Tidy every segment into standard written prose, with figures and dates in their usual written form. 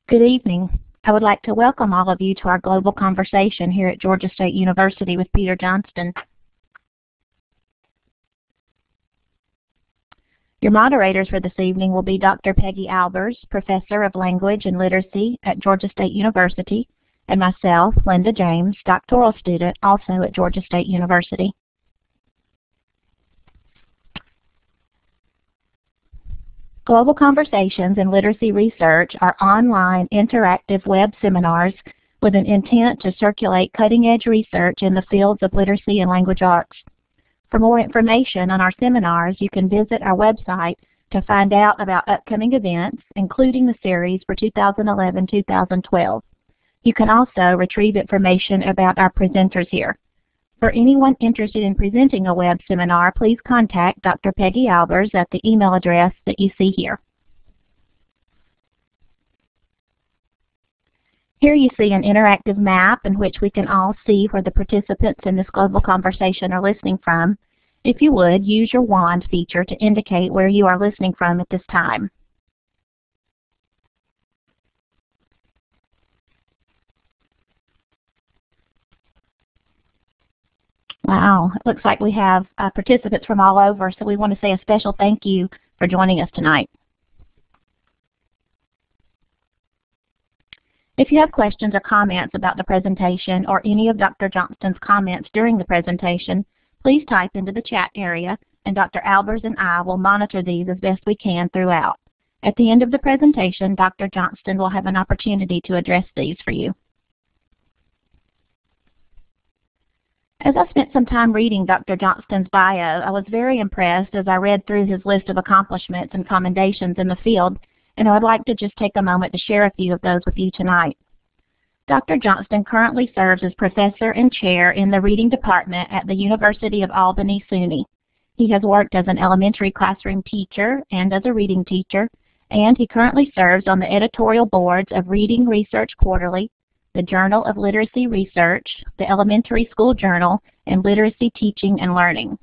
Good evening. I would like to welcome all of you to our global conversation here at Georgia State University with Peter Johnston. Your moderators for this evening will be Dr. Peggy Albers, Professor of Language and Literacy at Georgia State University, and myself, Linda James, doctoral student also at Georgia State University. Global Conversations in Literacy Research are online interactive web seminars with an intent to circulate cutting-edge research in the fields of literacy and language arts. For more information on our seminars, you can visit our website to find out about upcoming events, including the series for 2011-2012. You can also retrieve information about our presenters here. For anyone interested in presenting a web seminar, please contact Dr. Peggy Albers at the email address that you see here. Here you see an interactive map in which we can all see where the participants in this global conversation are listening from. If you would, use your wand feature to indicate where you are listening from at this time. Wow, it looks like we have participants from all over, so we want to say a special thank you for joining us tonight. If you have questions or comments about the presentation or any of Dr. Johnston's comments during the presentation, please type into the chat area, and Dr. Albers and I will monitor these as best we can throughout. At the end of the presentation, Dr. Johnston will have an opportunity to address these for you. As I spent some time reading Dr. Johnston's bio, I was very impressed as I read through his list of accomplishments and commendations in the field, and I would like to just take a moment to share a few of those with you tonight. Dr. Johnston currently serves as professor and chair in the reading department at the University of Albany-SUNY. He has worked as an elementary classroom teacher and as a reading teacher, and he currently serves on the editorial boards of Reading Research Quarterly, the Journal of Literacy Research, the Elementary School Journal, and Literacy Teaching and Learning.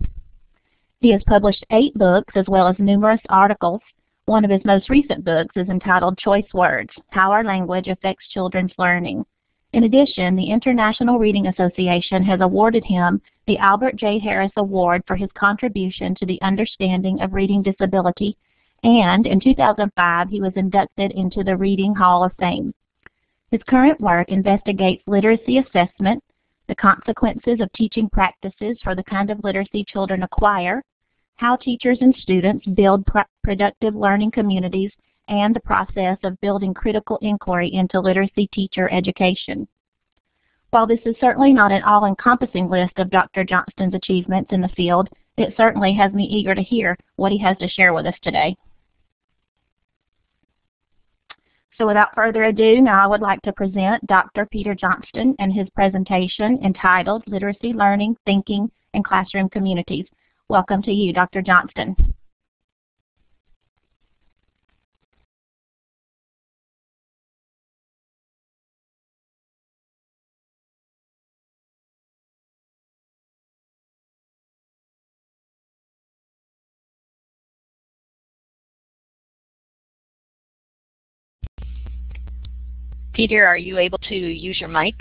He has published 8 books as well as numerous articles. One of his most recent books is entitled Choice Words: How Our Language Affects Children's Learning. In addition, the International Reading Association has awarded him the Albert J. Harris Award for his contribution to the understanding of reading disability, and in 2005 he was inducted into the Reading Hall of Fame. His current work investigates literacy assessment, the consequences of teaching practices for the kind of literacy children acquire, how teachers and students build productive learning communities, and the process of building critical inquiry into literacy teacher education. While this is certainly not an all-encompassing list of Dr. Johnston's achievements in the field, it certainly has me eager to hear what he has to share with us today. So without further ado, now I would like to present Dr. Peter Johnston and his presentation entitled Literacy, Learning, Thinking, and Classroom Communities. Welcome to you, Dr. Johnston. Peter, are you able to use your mic?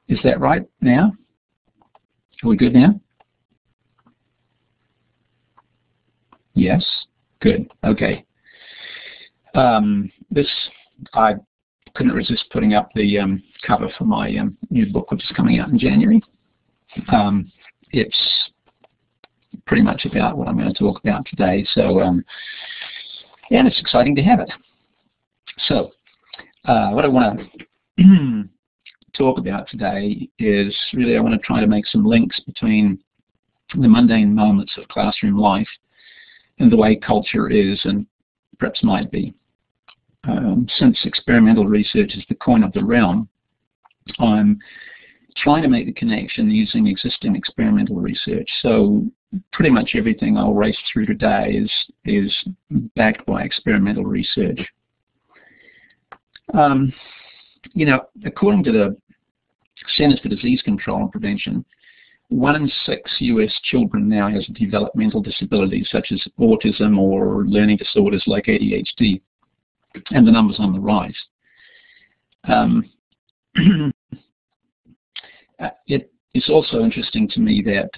Is that right now? Are we good now? Yes? Good. Okay. I couldn't resist putting up the cover for my new book, which is coming out in January. It's pretty much about what I'm going to talk about today. So, yeah, it's exciting to have it. So, what I want to talk about today is really I want to try to make some links between the mundane moments of classroom life and the way culture is and perhaps might be. Since experimental research is the coin of the realm, I'm trying to make the connection using existing experimental research. So pretty much everything I'll race through today is backed by experimental research. You know, according to the Centers for Disease Control and Prevention, 1 in 6 U.S. children now has a developmental disability such as autism or learning disorders like ADHD. and the numbers on the right. It's also interesting to me that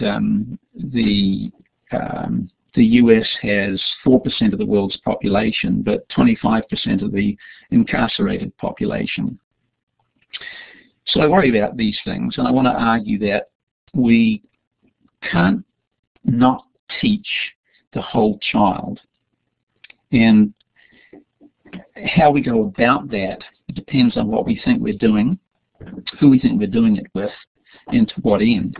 the US has 4% of the world's population, but 25% of the incarcerated population. So I worry about these things, and I want to argue that we can't not teach the whole child. And how we go about that depends on what we think we're doing, who we think we're doing it with, and to what end.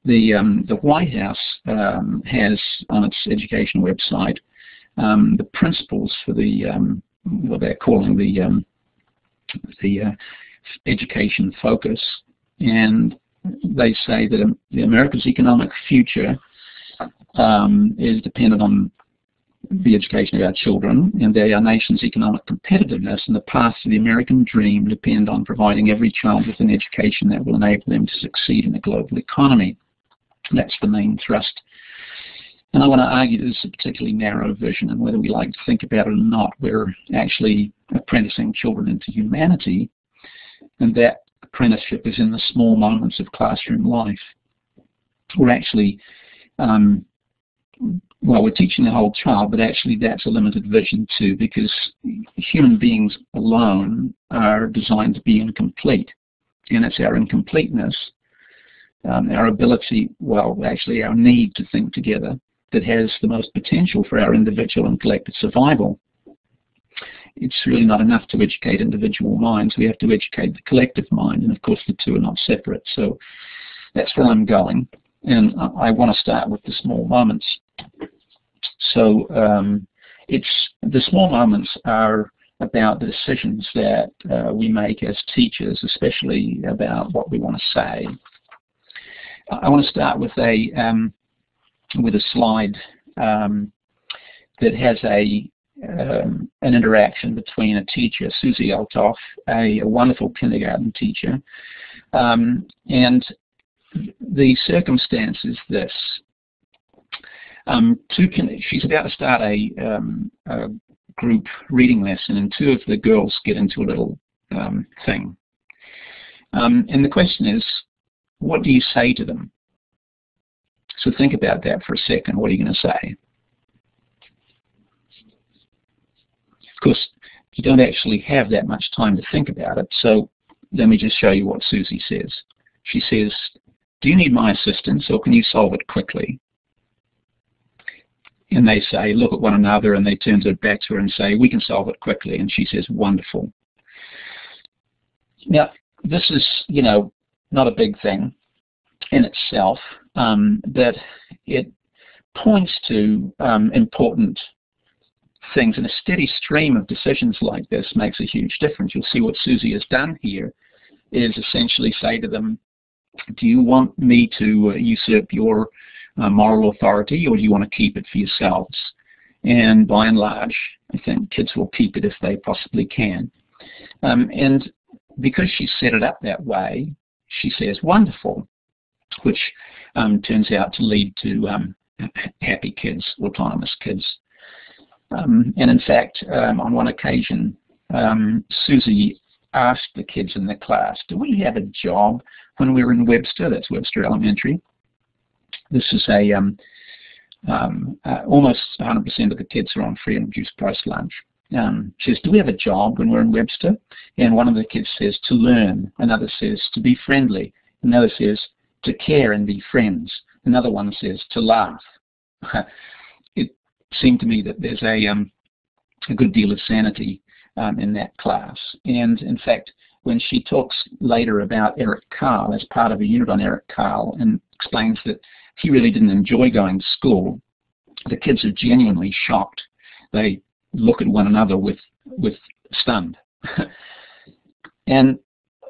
The White House has on its education website the principles for the what they're calling the education focus, and they say that America's economic future is dependent on the education of our children, and that our nation's economic competitiveness and the path to the American dream depend on providing every child with an education that will enable them to succeed in a global economy. That's the main thrust. And I want to argue this is a particularly narrow vision, and whether we like to think about it or not, we're actually apprenticing children into humanity, and that apprenticeship is in the small moments of classroom life. We're actually well, we're teaching the whole child, but actually that's a limited vision too, because human beings alone are designed to be incomplete. And it's our incompleteness, our ability, well, actually our need to think together, that has the most potential for our individual and collective survival. It's really not enough to educate individual minds. We have to educate the collective mind, and of course the two are not separate. So that's where I'm going. And I want to start with the small moments. So the small moments are about the decisions that we make as teachers, especially about what we want to say. I want to start with a slide that has an interaction between a teacher, Susie Eltoff, a wonderful kindergarten teacher, and the circumstance is this. She's about to start a group reading lesson, and two of the girls get into a little thing. And the question is, what do you say to them? So think about that for a second. What are you going to say? Of course, you don't actually have that much time to think about it, so let me just show you what Susie says. She says, "Do you need my assistance, or can you solve it quickly?" And they say, look at one another, and they turn it back to her and say, "We can solve it quickly." And she says, "Wonderful." Now, this is, not a big thing in itself, but it points to important things, and a steady stream of decisions like this makes a huge difference. You'll see what Susie has done here is essentially say to them, do you want me to usurp your moral authority, or do you want to keep it for yourselves? And by and large, I think kids will keep it if they possibly can. And because she set it up that way, she says wonderful, which turns out to lead to happy kids, autonomous kids. And in fact, on one occasion, Susie asked the kids in the class, do we have a job when we were in Webster? That's Webster Elementary. This is almost 100% of the kids are on free and reduced price lunch. She says, do we have a job when we're in Webster? And one of the kids says, to learn. Another says, to be friendly. Another says, to care and be friends. Another one says, to laugh. It seemed to me that there's a good deal of sanity in that class. And in fact, when she talks later about Eric Carle as part of a unit on Eric Carle and explains that he really didn't enjoy going to school, the kids are genuinely shocked. They look at one another with stunned. And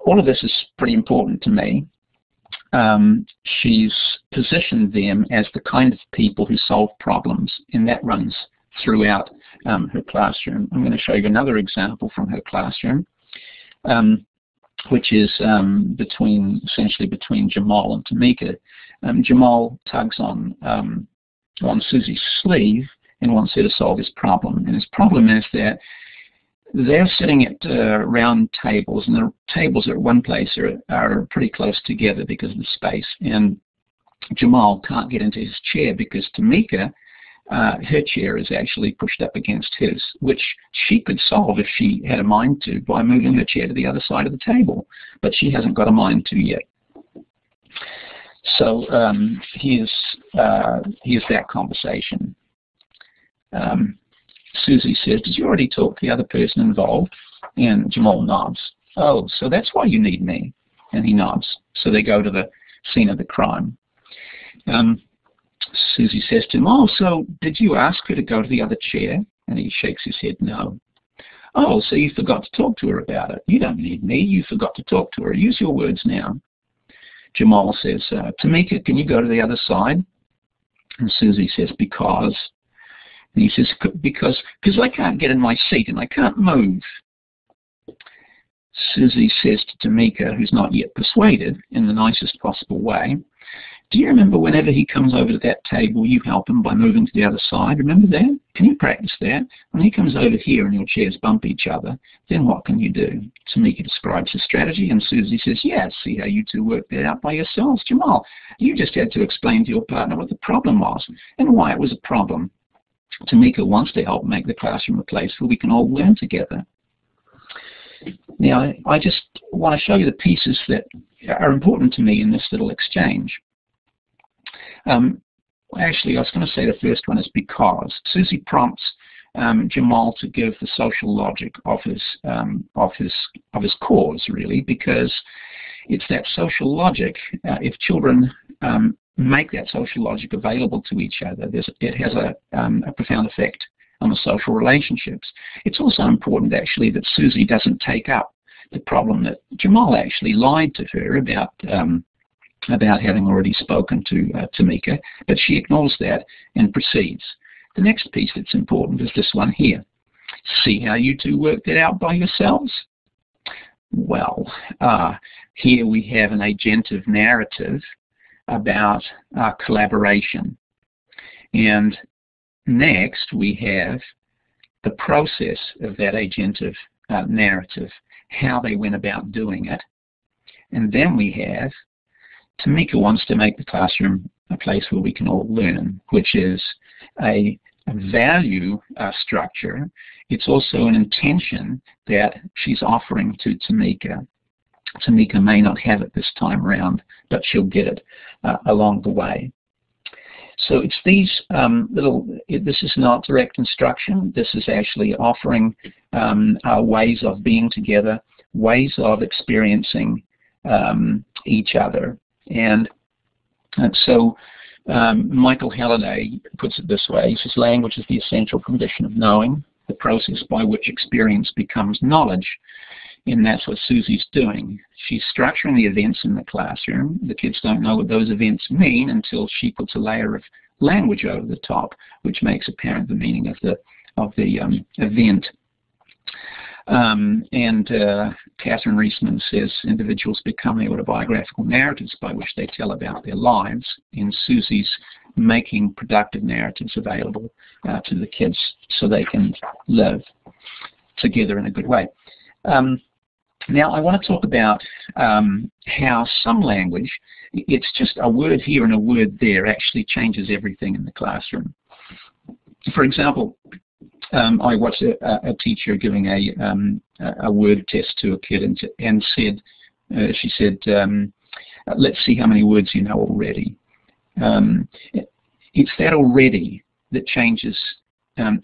all of this is pretty important to me. She's positioned them as the kind of people who solve problems, and that runs throughout her classroom. I'm going to show you another example from her classroom, which is essentially between Jamal and Tamika. Jamal tugs on Susie's sleeve and wants her to solve his problem. And his problem is that they're sitting at round tables, and the tables at one place are pretty close together because of the space. And Jamal can't get into his chair because Tamika, her chair is actually pushed up against his, which she could solve if she had a mind to by moving her chair to the other side of the table, but she hasn't got a mind to yet. So here's that conversation. Susie says, "Did you already talk to the other person involved?" And Jamal nods. "Oh, so that's why you need me." And he nods. So they go to the scene of the crime. Susie says to him, "Oh, so did you ask her to go to the other chair?" And he shakes his head, "No." "Oh, so you forgot to talk to her about it. You don't need me. You forgot to talk to her. Use your words now." Jamal says, "Tamika, can you go to the other side?" And Susie says, "Because." And he says, because I can't get in my seat and I can't move." Susie says to Tamika, who's not yet persuaded, in the nicest possible way, "Do you remember whenever he comes over to that table, you help him by moving to the other side? Remember that? Can you practice that? When he comes over here and your chairs bump each other, then what can you do?" Tamika describes the strategy, and Susie says, "Yes, see how you two worked that out by yourselves. Jamal, you just had to explain to your partner what the problem was and why it was a problem. Tamika wants to help make the classroom a place where we can all learn together." Now, I just want to show you the pieces that are important to me in this little exchange. Actually, I was going to say the first one is because. Susie prompts Jamal to give the social logic of his cause, really, because it's that social logic. If children make that social logic available to each other, it has a profound effect on the social relationships. It's also important, actually, that Susie doesn't take up the problem that Jamal actually lied to her about having already spoken to Tamika, but she ignores that and proceeds. The next piece that's important is this one here. "See how you two worked it out by yourselves?" Well, here we have an agentive narrative about collaboration. And next we have the process of that agentive narrative, how they went about doing it. And then we have Tamika wants to make the classroom a place where we can all learn, which is a value structure. It's also an intention that she's offering to Tamika. Tamika may not have it this time around, but she'll get it along the way. So it's these this is not direct instruction. This is actually offering ways of being together, ways of experiencing each other. And so Michael Halliday puts it this way. He says, "Language is the essential condition of knowing, the process by which experience becomes knowledge." And that's what Susie's doing. She's structuring the events in the classroom. The kids don't know what those events mean until she puts a layer of language over the top, which makes apparent the meaning of the event. Catherine Reisman says individuals become the autobiographical narratives by which they tell about their lives, and Susie's making productive narratives available to the kids so they can live together in a good way. Now I want to talk about how some language, it's just a word here and a word there, actually changes everything in the classroom. For example, I watched a teacher giving a word test to a kid and said, she said, "Let's see how many words you know already." It's that already that changes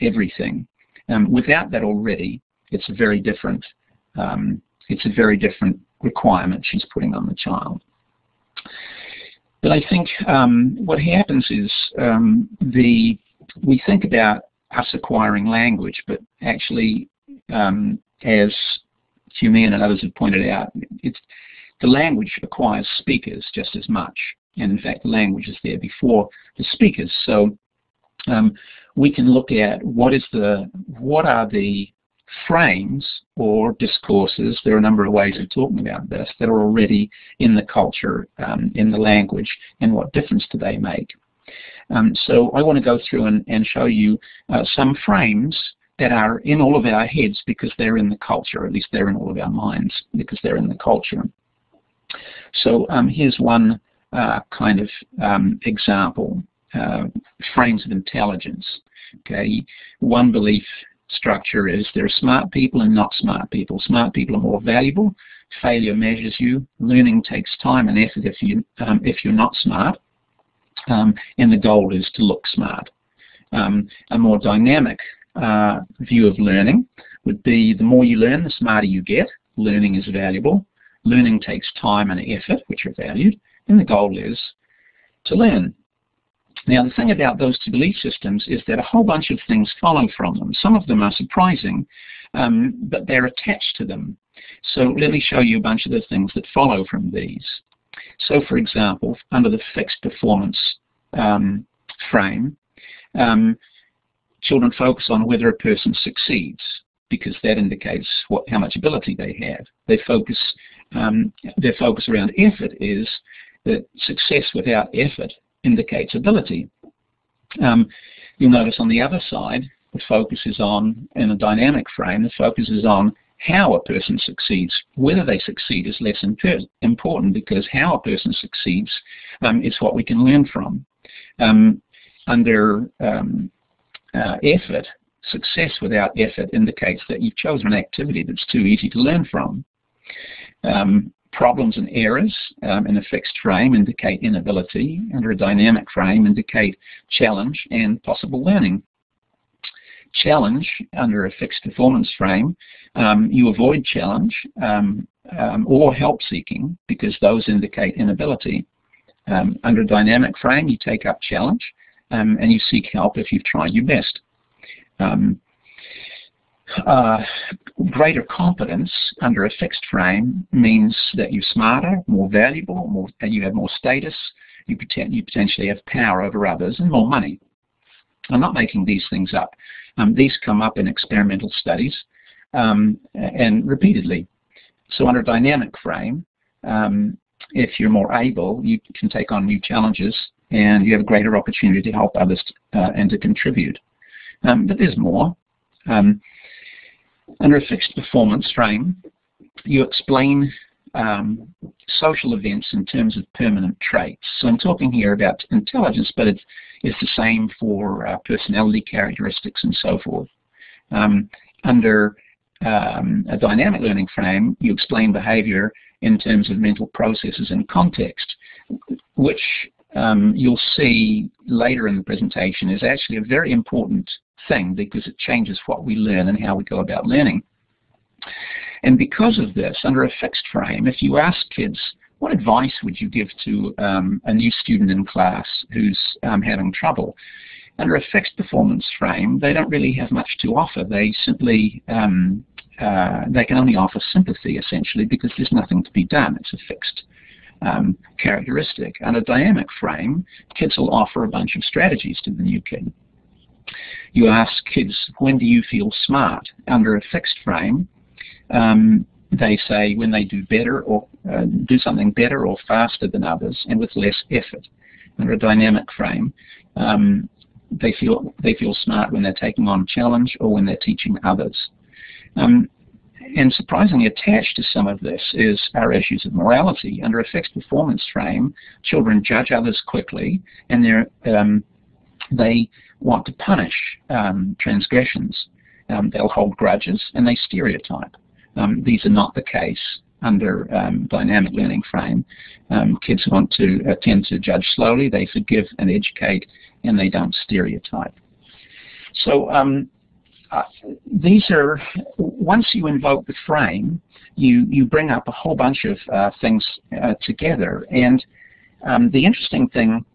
everything. Without that already, it's a very different requirement she's putting on the child. But I think what happens is we think about us acquiring language, but actually, as Human and others have pointed out, the language acquires speakers just as much, and in fact the language is there before the speakers. So we can look at what are the frames or discourses, there are a number of ways of talking about this, that are already in the culture, in the language, and what difference do they make. So I want to go through and show you some frames that are in all of our heads because they're in the culture, or at least they're in all of our minds because they're in the culture. So here's one kind of example, frames of intelligence. Okay, one belief structure is there are smart people and not smart people. Smart people are more valuable. Failure measures you. Learning takes time and effort if you're not smart. And the goal is to look smart. A more dynamic view of learning would be the more you learn, the smarter you get. Learning is valuable. Learning takes time and effort, which are valued, and the goal is to learn. Now, the thing about those two belief systems is that a whole bunch of things follow from them. Some of them are surprising, but they're attached to them. So let me show you a bunch of the things that follow from these. So, for example, under the fixed performance frame, children focus on whether a person succeeds because that indicates how much ability they have. Their focus around effort is that success without effort indicates ability. You'll notice on the other side, the focus is on, in a dynamic frame, the focus is on how a person succeeds. Whether they succeed is less important because how a person succeeds is what we can learn from. Under effort, success without effort indicates that you've chosen an activity that's too easy to learn from. Problems and errors in a fixed frame indicate inability. Under a dynamic frame indicate challenge and possible learning. Challenge under a fixed performance frame, you avoid challenge or help seeking because those indicate inability. Under a dynamic frame, you take up challenge and you seek help if you've tried your best. Greater competence under a fixed frame means that you're smarter, more valuable, and you have more status, you potentially have power over others, and more money. I'm not making these things up. These come up in experimental studies and repeatedly. So under a dynamic frame, if you're more able, you can take on new challenges and you have a greater opportunity to help others and to contribute. But there's more. Under a fixed performance frame, you explain social events in terms of permanent traits. So I'm talking here about intelligence, but it's the same for personality characteristics and so forth. Under a dynamic learning frame, you explain behavior in terms of mental processes and context, which you'll see later in the presentation is actually a very important thing because it changes what we learn and how we go about learning. And because of this, under a fixed frame, if you ask kids, what advice would you give to a new student in class who's having trouble? Under a fixed performance frame, they don't really have much to offer. They simply, they can only offer sympathy, essentially, because there's nothing to be done. It's a fixed characteristic. Under a dynamic frame, kids will offer a bunch of strategies to the new kid. You ask kids, when do you feel smart? Under a fixed frame, they say when they do better or do something better or faster than others and with less effort. Under a dynamic frame, they feel smart when they're taking on challenge or when they're teaching others. And surprisingly attached to some of this is our issues of morality. Under a fixed performance frame, children judge others quickly and they want to punish transgressions. They'll hold grudges and they stereotype. These are not the case under dynamic learning frame. Kids want to tend to judge slowly, they forgive and educate, and they don't stereotype. So these are, once you invoke the frame, you bring up a whole bunch of things together. And the interesting thing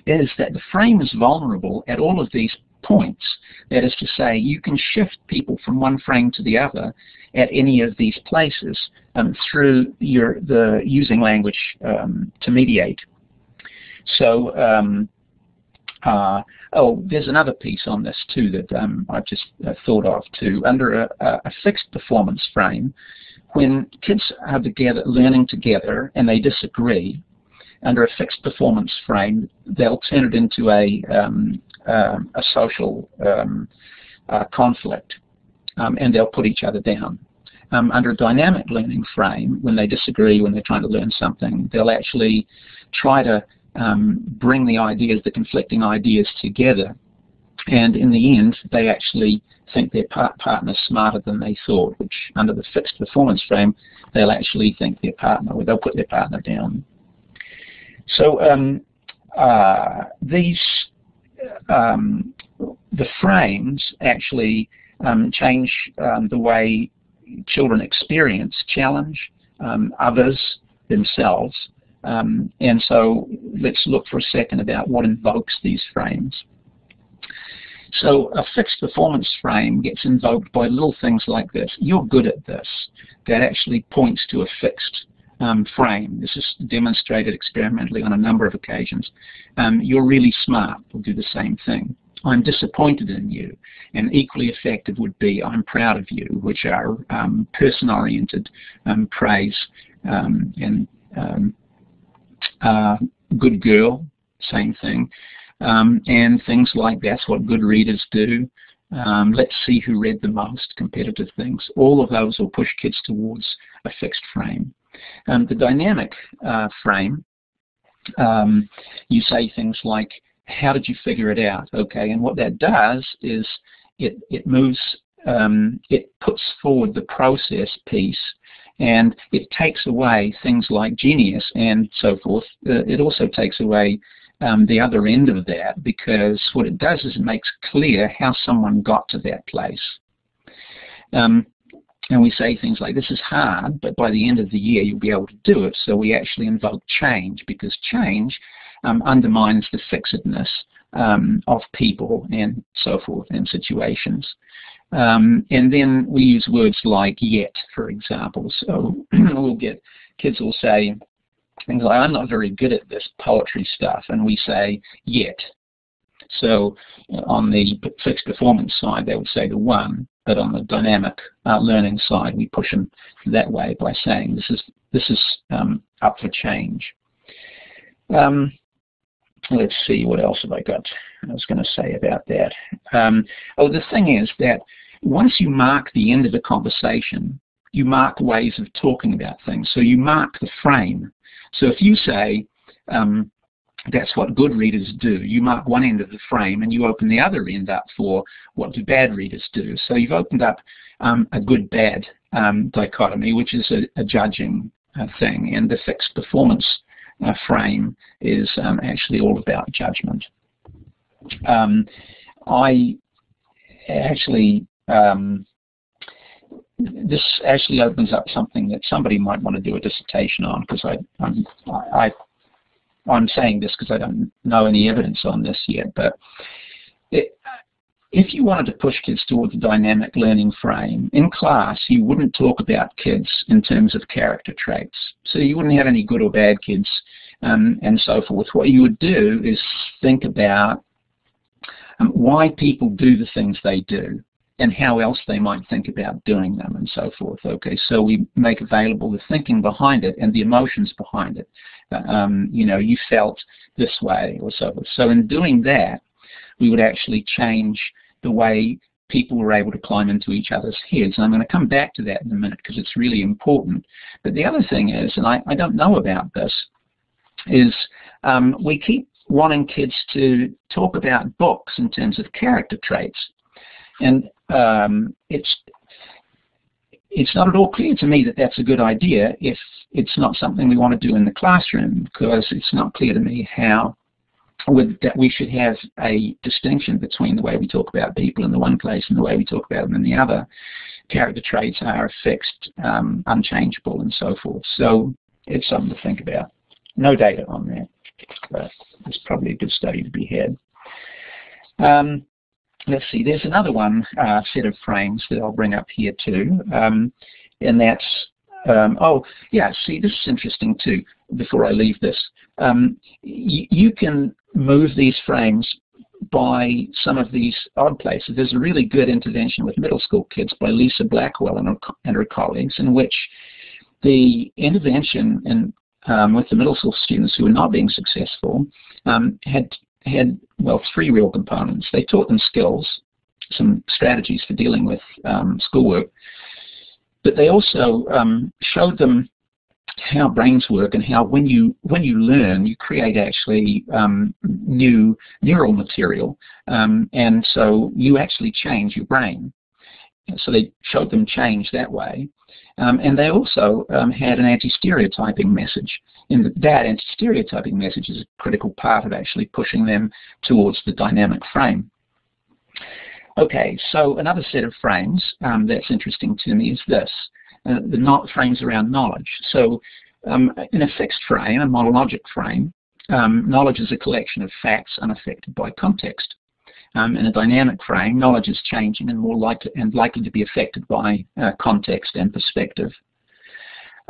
is that the frame is vulnerable at all of these points. That is to say, you can shift people from one frame to the other at any of these places through the using language to mediate. So, there's another piece on this too that I've just thought of too. Under a fixed performance frame, when kids are together, learning together, and they disagree, under a fixed performance frame, they'll turn it into a social conflict, and they'll put each other down. Under a dynamic learning frame, when they disagree, when they're trying to learn something, they'll actually try to bring the ideas, the conflicting ideas together, and in the end, they actually think their partner's smarter than they thought, which under the fixed performance frame, they'll actually think their partner, or they'll put their partner down. So the frames actually change the way children experience challenge, others, themselves, and so let's look for a second about what invokes these frames. So a fixed performance frame gets invoked by little things like this. You're good at this. That actually points to a fixed frame. This is demonstrated experimentally on a number of occasions. You're really smart. We'll do the same thing. I'm disappointed in you. And equally effective would be I'm proud of you, which are person-oriented praise, and good girl, same thing. And things like that's what good readers do. Let's see who read the most, competitive things. All of those will push kids towards a fixed frame. The dynamic frame, you say things like, how did you figure it out? Okay, and what that does is it moves, it puts forward the process piece, and it takes away things like genius and so forth. It also takes away the other end of that, because what it does is it makes clear how someone got to that place. And we say things like, this is hard, but by the end of the year you'll be able to do it. So we actually invoke change, because change undermines the fixedness of people and so forth and situations. And then we use words like yet, for example. So we'll get, kids will say things like, I'm not very good at this poetry stuff, and we say yet. So on the fixed performance side, they would say the 1, but on the dynamic learning side, we push them that way by saying this is up for change. Let's see, what else have I got I was going to say about that. Oh, the thing is that once you mark the end of the conversation, you mark ways of talking about things. So you mark the frame. So if you say, that's what good readers do, you mark one end of the frame and you open the other end up for what do bad readers do. So you've opened up a good-bad dichotomy, which is a judging thing, and the fixed performance frame is actually all about judgment. This actually opens up something that somebody might want to do a dissertation on, because I'm saying this because I don't know any evidence on this yet, but if you wanted to push kids towards a dynamic learning frame, in class you wouldn't talk about kids in terms of character traits. So you wouldn't have any good or bad kids and so forth. What you would do is think about why people do the things they do, and how else they might think about doing them and so forth. Okay, so we make available the thinking behind it and the emotions behind it. You know, you felt this way or so forth. So in doing that, we would actually change the way people were able to climb into each other's heads. And I'm going to come back to that in a minute because it's really important. But the other thing is, and I don't know about this, is we keep wanting kids to talk about books in terms of character traits. And it's not at all clear to me that that's a good idea if it's not something we want to do in the classroom, because it's not clear to me how that we should have a distinction between the way we talk about people in the one place and the way we talk about them in the other. Character traits are fixed, unchangeable, and so forth. So it's something to think about. No data on that, but it's probably a good study to be had. Let's see, there's another one set of frames that I'll bring up here too, and that's, oh yeah, see, this is interesting too, before I leave this. You can move these frames by some of these odd places. There's a really good intervention with middle school kids by Lisa Blackwell and her colleagues, in which the intervention with the middle school students who were not being successful had well, 3 real components. They taught them skills, some strategies for dealing with schoolwork. But they also showed them how brains work and how when you learn, you create actually new neural material, and so you actually change your brain. So they showed them change that way. And they also had an anti-stereotyping message. And that anti-stereotyping message is a critical part of actually pushing them towards the dynamic frame. Okay, so another set of frames that's interesting to me is this, the frames around knowledge. So in a fixed frame, a monologic frame, knowledge is a collection of facts unaffected by context. In a dynamic frame, knowledge is changing and more likely to be affected by context and perspective.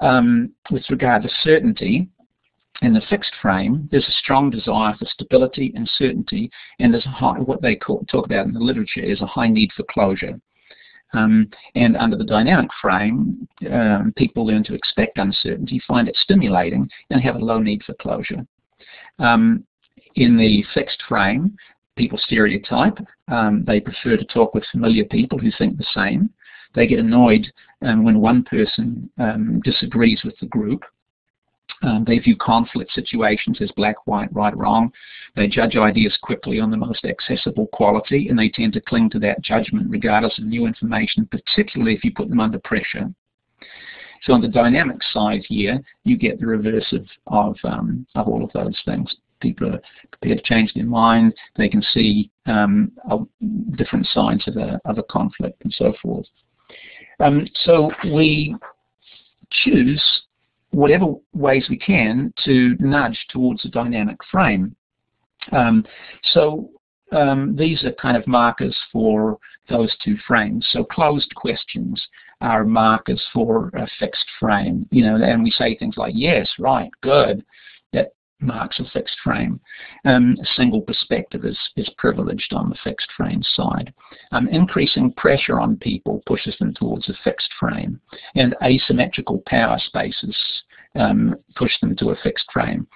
With regard to certainty, in the fixed frame, there's a strong desire for stability and certainty, and there's what they talk about in the literature is a high need for closure. And under the dynamic frame, people learn to expect uncertainty, find it stimulating, and have a low need for closure. In the fixed frame, people stereotype. They prefer to talk with familiar people who think the same. They get annoyed when one person disagrees with the group. They view conflict situations as black, white, right, wrong. They judge ideas quickly on the most accessible quality, and they tend to cling to that judgment regardless of new information, particularly if you put them under pressure. So on the dynamic side here, you get the reverse of all of those things. People are prepared to change their mind. They can see different sides of a conflict and so forth. So we choose whatever ways we can to nudge towards a dynamic frame. These are kind of markers for those two frames. So closed questions are markers for a fixed frame, and we say things like yes, right, good. That marks a fixed frame. A single perspective is privileged on the fixed frame side. Increasing pressure on people pushes them towards a fixed frame, and asymmetrical power spaces push them to a fixed frame.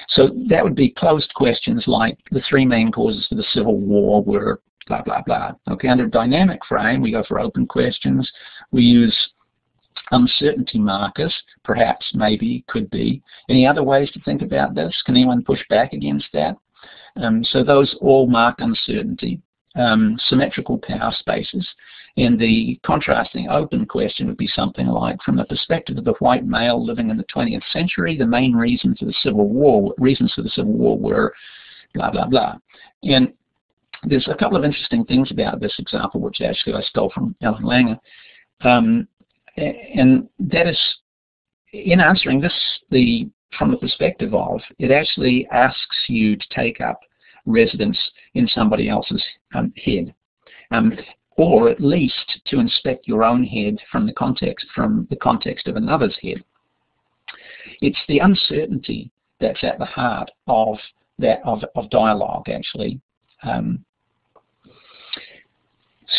So that would be closed questions like the three main causes for the Civil War were blah, blah, blah. Okay, under a dynamic frame, we go for open questions. We use uncertainty markers, perhaps, maybe, could be. Any other ways to think about this? Can anyone push back against that? So those all mark uncertainty. Symmetrical power spaces. And the contrasting open question would be something like, from the perspective of the white male living in the 20th century, the main reasons for the Civil War were blah, blah, blah. And there's a couple of interesting things about this example, which actually I stole from Ellen Langer. And that is, in answering this, from the perspective of, it actually asks you to take up residence in somebody else's head, or at least to inspect your own head from the context of another's head. It's the uncertainty that's at the heart of dialogue, actually.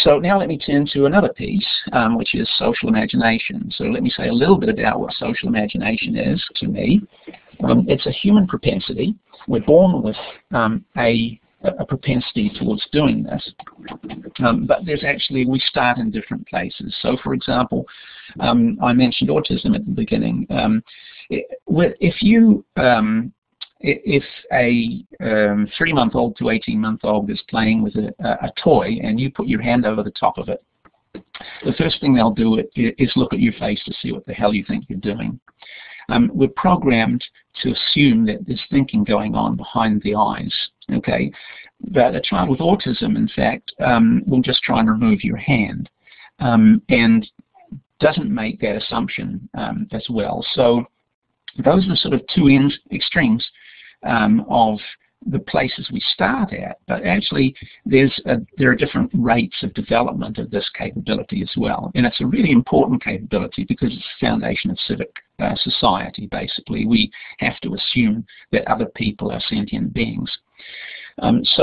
So now let me turn to another piece, which is social imagination. So let me say a little bit about what social imagination is to me. It's a human propensity. We're born with a propensity towards doing this. But there's actually, we start in different places. So for example, I mentioned autism at the beginning. If a 3-month-old to 18-month-old is playing with a toy and you put your hand over the top of it, the first thing they'll do is look at your face to see what the hell you think you're doing. We're programmed to assume that there's thinking going on behind the eyes. Okay, but a child with autism, in fact, will just try and remove your hand and doesn't make that assumption as well. So those are sort of two extremes of the places we start at, but actually there are different rates of development of this capability as well, and it's a really important capability because it's the foundation of civic society. Basically, we have to assume that other people are sentient beings. Let's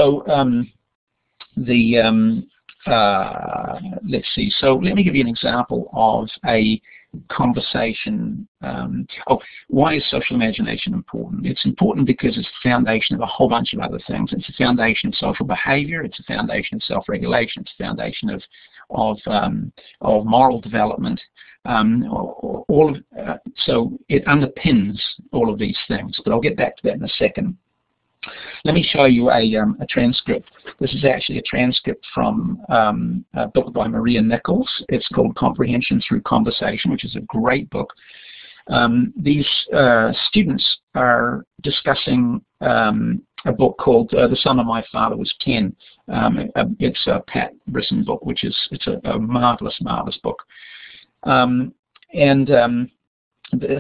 see. So let me give you an example of a conversation. Why is social imagination important? It's important because it's the foundation of a whole bunch of other things. It's the foundation of social behavior. It's the foundation of self-regulation. It's the foundation of moral development. So it underpins all of these things. But I'll get back to that in a second. Let me show you a transcript. This is actually a transcript from a book by Maria Nichols. It's called Comprehension Through Conversation, which is a great book. These students are discussing a book called The Summer My Father Was 10. It's a Pat Brisson book, which is a marvelous, marvelous book.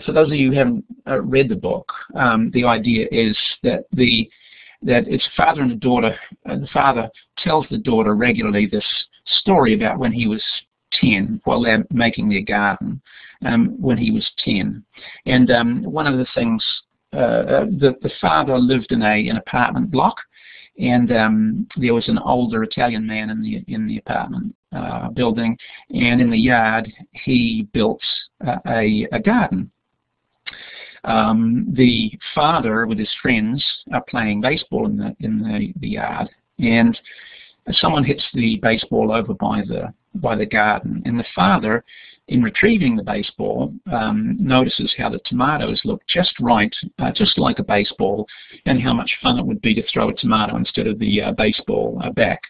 For those of you who haven't read the book, the idea is that it's a father and a daughter. The father tells the daughter regularly this story about when he was 10, while they're making their garden, when he was 10. And one of the things, the father lived in an apartment block, and there was an older Italian man in the apartment building, and in the yard he built a garden. The father with his friends are playing baseball in the yard, and someone hits the baseball over by the garden, and the father, in retrieving the baseball, notices how the tomatoes look just right, just like a baseball, and how much fun it would be to throw a tomato instead of the baseball back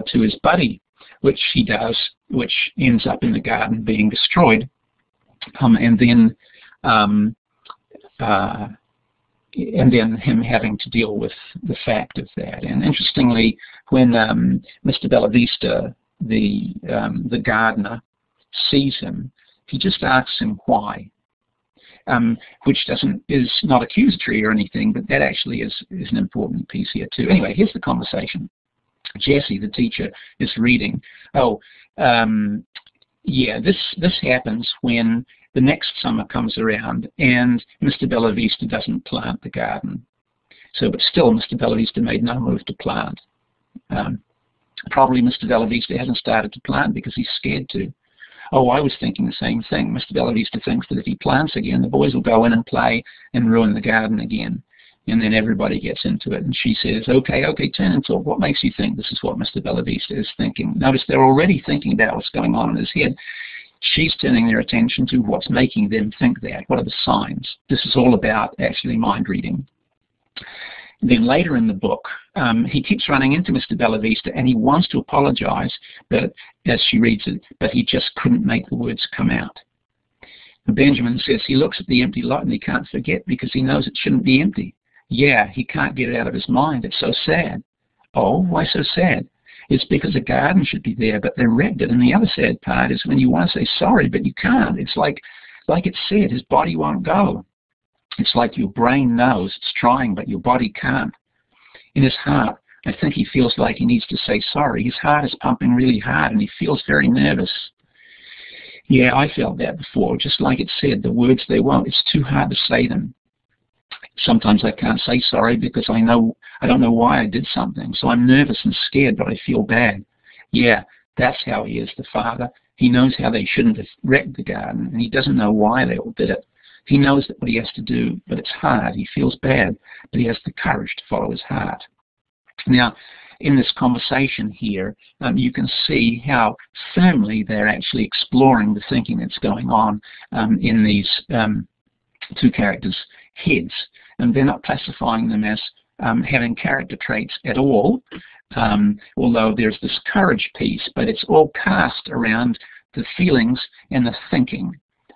to his buddy, which he does, which ends up in the garden being destroyed, and then him having to deal with the fact of that. And interestingly, when Mr. Bellavista, the gardener, sees him, he just asks him why, which is not accusatory or anything, but that actually is an important piece here too. Anyway, here's the conversation. Jessie, the teacher, is reading. Yeah, this happens when the next summer comes around and Mr. Bellavista doesn't plant the garden. But still, Mr. Bellavista made no move to plant. Probably Mr. Bellavista hasn't started to plant because he's scared to. Oh, I was thinking the same thing. Mr. Bellavista thinks that if he plants again, the boys will go in and play and ruin the garden again. And then everybody gets into it. And she says, okay, turn and talk. What makes you think this is what Mr. Bellavista is thinking? Notice they're already thinking about what's going on in his head. She's turning their attention to what's making them think that. What are the signs? This is all about actually mind reading. Then later in the book, he keeps running into Mr. Bellavista and he wants to apologize, but as she reads it, but he just couldn't make the words come out. And Benjamin says he looks at the empty lot and he can't forget because he knows it shouldn't be empty. Yeah, he can't get it out of his mind. It's so sad. Oh, why so sad? It's because a garden should be there, but they wrecked it. And the other sad part is when you want to say sorry, but you can't. It's like it said, his body won't go. It's like your brain knows it's trying, but your body can't. In his heart, I think he feels like he needs to say sorry. His heart is pumping really hard, and he feels very nervous. Yeah, I felt that before. Just like it said, the words they won't. It's too hard to say them. Sometimes I can't say sorry because I don't know why I did something. So I'm nervous and scared, but I feel bad. Yeah, that's how he is, the father. He knows how they shouldn't have wrecked the garden, and he doesn't know why they all did it. He knows what he has to do, but it's hard. He feels bad, but he has the courage to follow his heart. Now, in this conversation here, you can see how firmly they're actually exploring the thinking that's going on in these two characters' heads. And they're not classifying them as having character traits at all, although there's this courage piece, but it's all cast around the feelings and the thinking.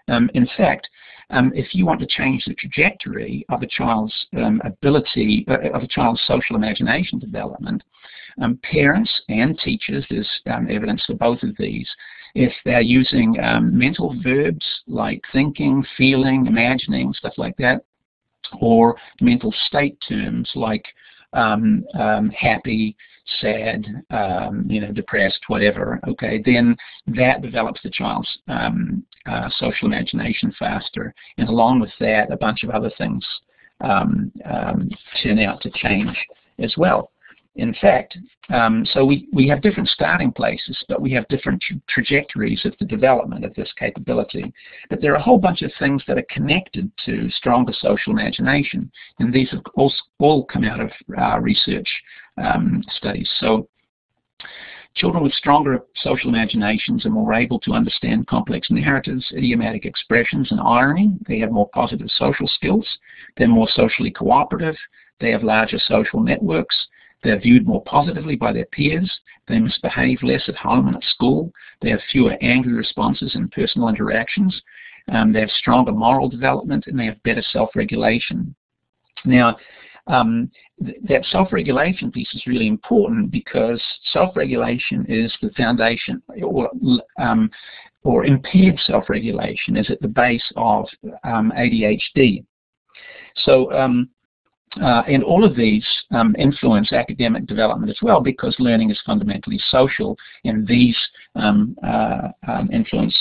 In fact, if you want to change the trajectory of a child's ability, of a child's social imagination development, parents and teachers, there's evidence for both of these, if they're using mental verbs like thinking, feeling, imagining, stuff like that, or mental state terms like happy, sad, depressed, whatever, okay, then that develops the child's social imagination faster. And along with that, a bunch of other things turn out to change as well. In fact, so we have different starting places, but we have different trajectories of the development of this capability. But there are a whole bunch of things that are connected to stronger social imagination, and these have all come out of research studies. So children with stronger social imaginations are more able to understand complex narratives, idiomatic expressions, and irony. They have more positive social skills. They're more socially cooperative. They have larger social networks. They're viewed more positively by their peers. They misbehave less at home and at school. They have fewer angry responses in personal interactions. They have stronger moral development, and they have better self-regulation. Now, that self-regulation piece is really important because self-regulation is the foundation, or impaired self-regulation is at the base of ADHD. So, and all of these influence academic development as well, because learning is fundamentally social, and these influence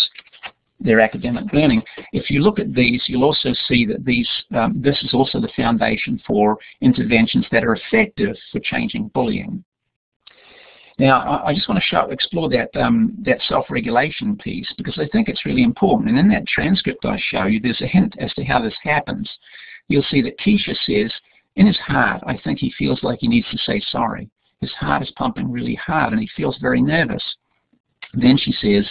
their academic learning. If you look at these, you'll also see that this is also the foundation for interventions that are effective for changing bullying. Now, I just want to explore that self-regulation piece, because I think it's really important. And in that transcript I show you, there's a hint as to how this happens. You'll see that Keisha says, in his heart, I think he feels like he needs to say sorry. His heart is pumping really hard, and he feels very nervous. Then she says,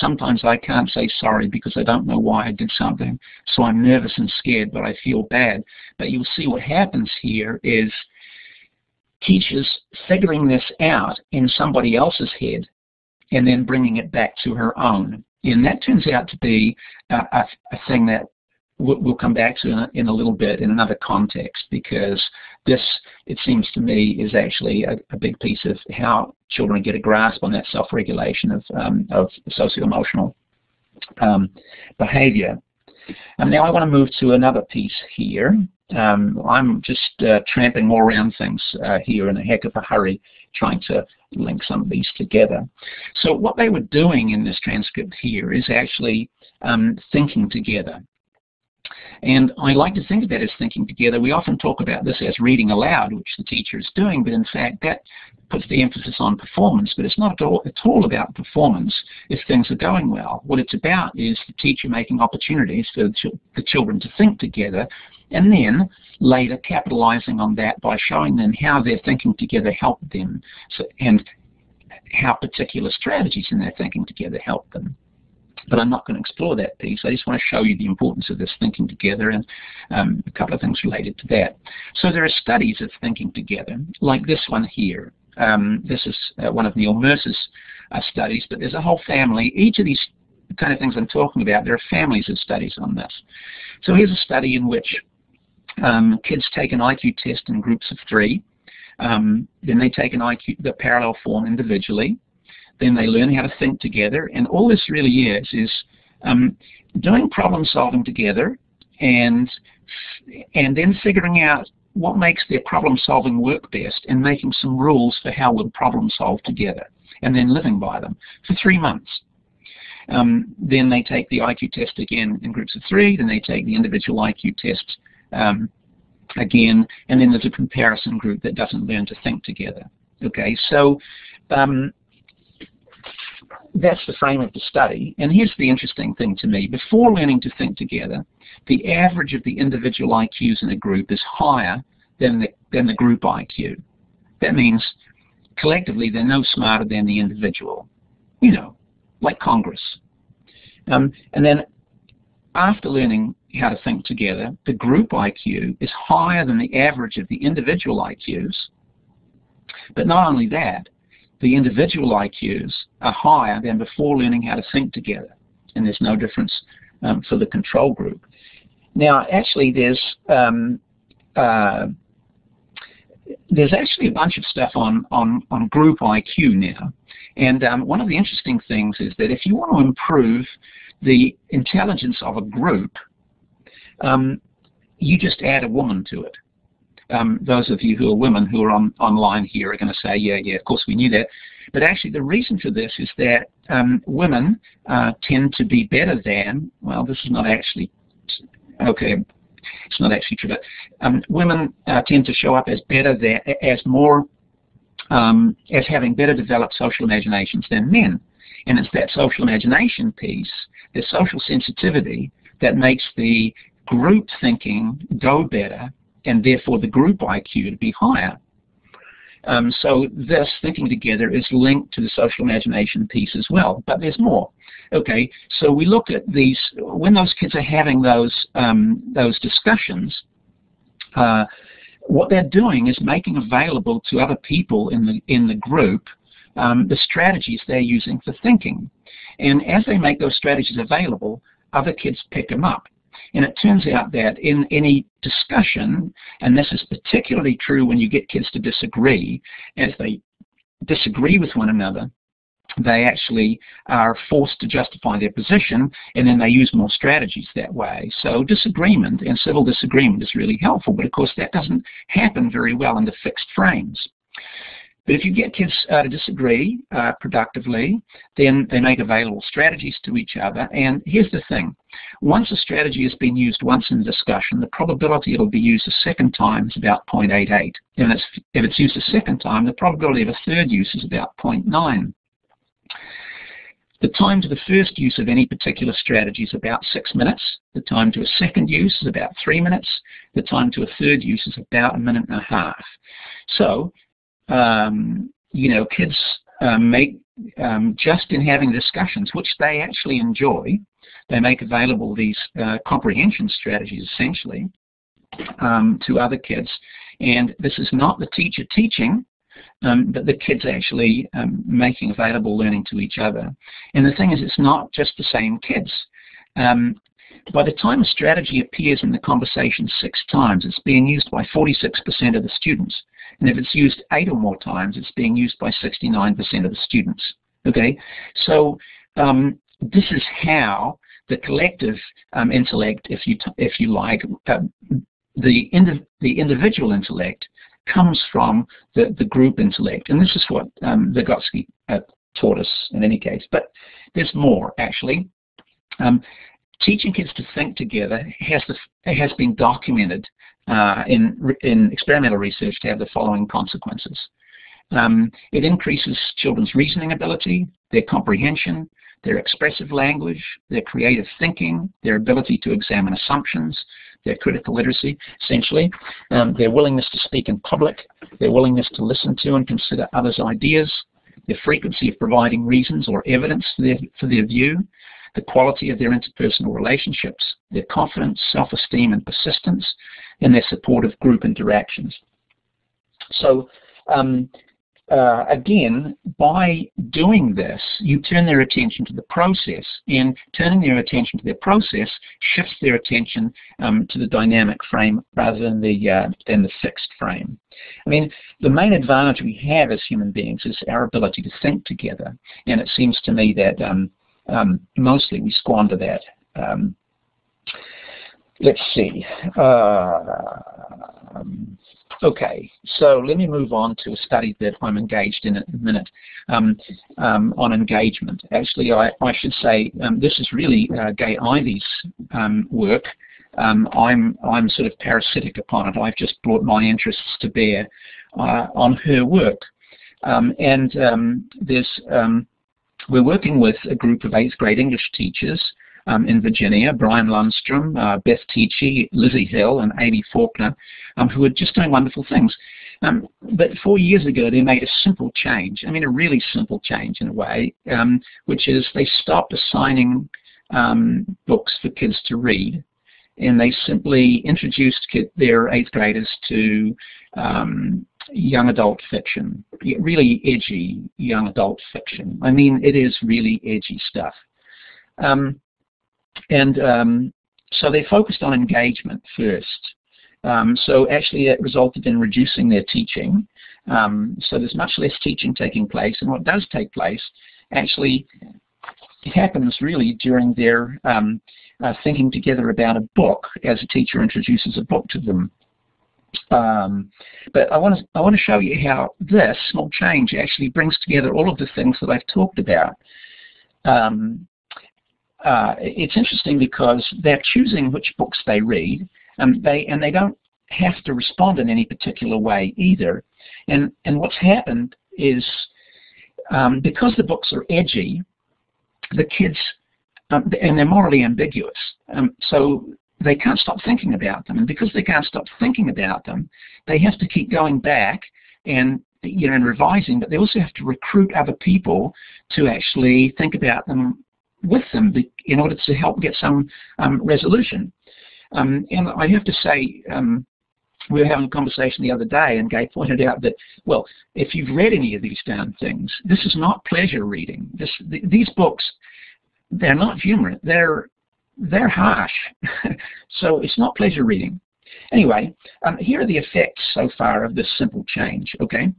sometimes I can't say sorry because I don't know why I did something, so I'm nervous and scared, but I feel bad. But you'll see what happens here is Keisha's figuring this out in somebody else's head and then bringing it back to her own. And that turns out to be a thing that we'll come back to in a little bit in another context, because this, it seems to me, is actually a big piece of how children get a grasp on that self-regulation of socio-emotional behavior. Now I want to move to another piece here. I'm just tramping more around things here in a heck of a hurry, trying to link some of these together. So what they were doing in this transcript here is actually thinking together. And I like to think of that as thinking together. We often talk about this as reading aloud, which the teacher is doing, but in fact that puts the emphasis on performance. But it's not at all about performance if things are going well. What it's about is the teacher making opportunities for the children to think together, and then later capitalizing on that by showing them how their thinking together helped them, and how particular strategies in their thinking together help them. But I'm not going to explore that piece. I just want to show you the importance of this thinking together, and a couple of things related to that. So there are studies of thinking together, like this one here. This is one of Neil Mercer's studies, but there's a whole family. Each of these kind of things I'm talking about, there are families of studies on this. So here's a study in which kids take an IQ test in groups of 3. Then they take the parallel form individually. Then they learn how to think together, and all this really is doing problem solving together, and then figuring out what makes their problem solving work best, and making some rules for how we'll problem solve together, and then living by them for 3 months. Then they take the IQ test again in groups of 3, then they take the individual IQ test again, and then there's a comparison group that doesn't learn to think together. Okay, so that's the frame of the study. And here's the interesting thing to me. Before learning to think together, the average of the individual IQs in a group is higher than the group IQ. That means collectively they're no smarter than the individual, you know, like Congress. And then after learning how to think together, the group IQ is higher than the average of the individual IQs. But not only that, the individual IQs are higher than before learning how to think together, and there's no difference for the control group. Now, actually, there's actually a bunch of stuff on group IQ now, and one of the interesting things is that if you want to improve the intelligence of a group, you just add a woman to it. Those of you who are women who are online here are going to say, yeah, of course we knew that. But actually the reason for this is that women tend to be better than, well, this is not actually, okay, it's not actually true, but women tend to show up as better than, as more as having better developed social imaginations than men. And it's that social imagination piece, the social sensitivity, that makes the group thinking go better, and therefore the group IQ to be higher. So this thinking together is linked to the social imagination piece as well, but there's more. Okay, so we look at these, when those kids are having those discussions, what they're doing is making available to other people in the group the strategies they're using for thinking. And as they make those strategies available, other kids pick them up. And it turns out that in any discussion, and this is particularly true when you get kids to disagree, as they disagree with one another, they actually are forced to justify their position, and then they use more strategies that way. So disagreement and civil disagreement is really helpful, but of course that doesn't happen very well under fixed frames. But if you get kids to disagree productively, then they make available strategies to each other. And here's the thing. Once a strategy has been used once in the discussion, the probability it'll be used a second time is about 0.88. And if it's used a second time, the probability of a third use is about 0.9. The time to the first use of any particular strategy is about 6 minutes. The time to a second use is about 3 minutes. The time to a third use is about 1.5 minutes. So, you know, kids make, just in having discussions, which they actually enjoy, they make available these comprehension strategies, essentially, to other kids. And this is not the teacher teaching, but the kids actually making available learning to each other. And the thing is, it's not just the same kids. By the time a strategy appears in the conversation 6 times, it's being used by 46% of the students. And if it's used 8 or more times, it's being used by 69% of the students. Okay, so this is how the collective intellect, if you like, the individual intellect comes from the group intellect, and this is what Vygotsky taught us in any case. But there's more, actually. Teaching kids to think together has been documented in experimental research to have the following consequences. It increases children's reasoning ability, their comprehension, their expressive language, their creative thinking, their ability to examine assumptions, their critical literacy, essentially, their willingness to speak in public, their willingness to listen to and consider others' ideas, their frequency of providing reasons or evidence for their view, the quality of their interpersonal relationships, their confidence, self-esteem and persistence, and their supportive group interactions. So again, by doing this, you turn their attention to the process, and turning their attention to their process shifts their attention to the dynamic frame rather than the fixed frame. I mean, the main advantage we have as human beings is our ability to think together, and it seems to me that mostly we squander that. Let's see. Okay, so let me move on to a study that I'm engaged in a minute on engagement. Actually, I should say this is really Gay Ivy's work. I'm sort of parasitic upon it. I've just brought my interests to bear on her work. We're working with a group of 8th grade English teachers in Virginia, Brian Lundstrom, Beth Tichy, Lizzie Hill, and Amy Faulkner, who are just doing wonderful things. But 4 years ago, they made a simple change, I mean a really simple change in a way, which is they stopped assigning books for kids to read, and they simply introduced their 8th graders to young adult fiction, really edgy young adult fiction. I mean, it is really edgy stuff. So they focused on engagement first. So actually it resulted in reducing their teaching. So there's much less teaching taking place, and what does take place actually happens really during their thinking together about a book as a teacher introduces a book to them. But I want to show you how this small change actually brings together all of the things that I've talked about. It's interesting because they're choosing which books they read, and they don't have to respond in any particular way either. And what's happened is because the books are edgy, the kids, and they're morally ambiguous, so they can't stop thinking about them. And because they can't stop thinking about them, they have to keep going back and and revising, but they also have to recruit other people to actually think about them with them in order to help get some resolution. And I have to say, we were having a conversation the other day, and Gay pointed out that, well, if you've read any of these damn things, this is not pleasure reading. These books, they're not humorous. They're harsh. So it's not pleasure reading. Anyway, here are the effects so far of this simple change. Okay.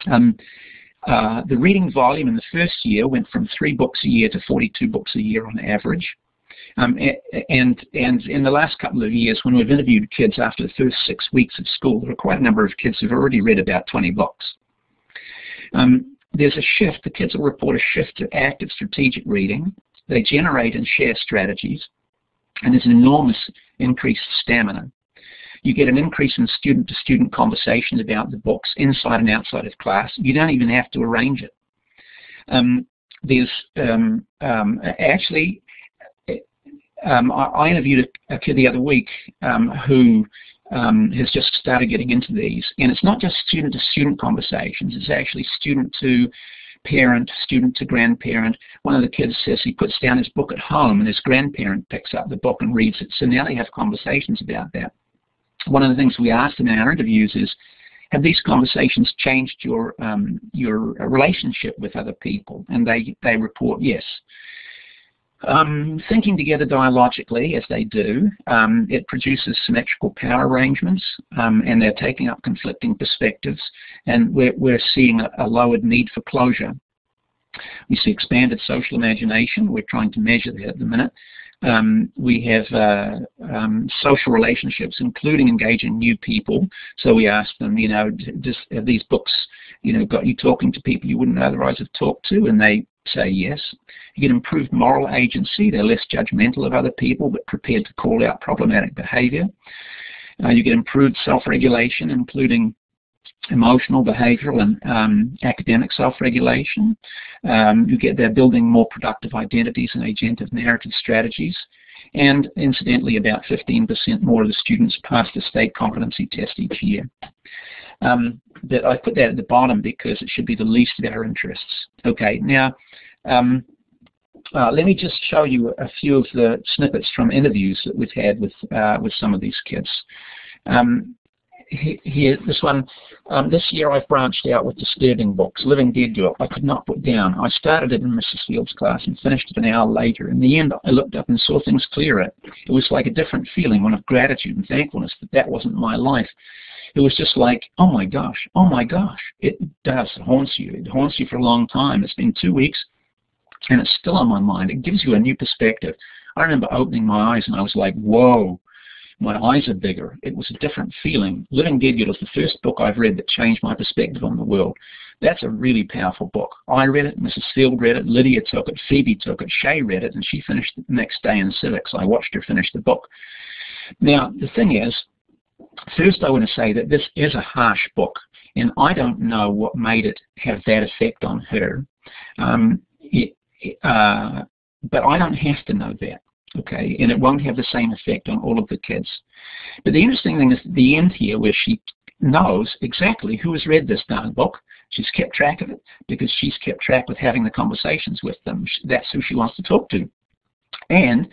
The reading volume in the first year went from 3 books a year to 42 books a year on average. And in the last couple of years, when we've interviewed kids after the first 6 weeks of school, there are quite a number of kids who've already read about 20 books. There's a shift. The kids will report a shift to active strategic reading. They generate and share strategies. And there's an enormous increase in stamina. You get an increase in student-to-student conversations about the books inside and outside of class. You don't even have to arrange it. I interviewed a kid the other week who has just started getting into these, and it's not just student-to-student conversations. It's actually student-to-parent, student-to-grandparent. One of the kids says he puts down his book at home, and his grandparent picks up the book and reads it. So now they have conversations about that. One of the things we asked them in our interviews is, have these conversations changed your relationship with other people? And they report yes. Thinking together dialogically, as they do, it produces symmetrical power arrangements, and they're taking up conflicting perspectives, and we're seeing a lowered need for closure. We see expanded social imagination. We're trying to measure that at the minute. We have social relationships, including engaging new people. So we ask them, have these books, got you talking to people you wouldn't otherwise have talked to? And they say yes. You get improved moral agency. They're less judgmental of other people, but prepared to call out problematic behavior. You get improved self-regulation, including emotional, behavioral, and academic self-regulation. They're building more productive identities and agentive narrative strategies. And incidentally, about 15% more of the students pass the state competency test each year. But I put that at the bottom because it should be the least of our interests. Okay, now let me just show you a few of the snippets from interviews that we've had with some of these kids. Here, this one, this year I've branched out with disturbing books. Living Dead Girl, I could not put down. I started it in Mrs. Field's class and finished it an hour later. In the end, I looked up and saw things clearer. It was like a different feeling, one of gratitude and thankfulness that wasn't my life. It was just like, oh my gosh, oh my gosh. It does, it haunts you. It haunts you for a long time. It's been 2 weeks and it's still on my mind. It gives you a new perspective. I remember opening my eyes and I was like, whoa. My eyes are bigger. It was a different feeling. Living Dead Girl is the first book I've read that changed my perspective on the world. That's a really powerful book. I read it, Mrs. Field read it, Lydia took it, Phoebe took it, Shay read it, and she finished it the next day in civics. I watched her finish the book. Now, the thing is, first I want to say that this is a harsh book, and I don't know what made it have that effect on her. But I don't have to know that. Okay, and it won't have the same effect on all of the kids. But the interesting thing is at the end here where she knows exactly who has read this darn book. She's kept track of it because she's kept track with having the conversations with them. That's who she wants to talk to. And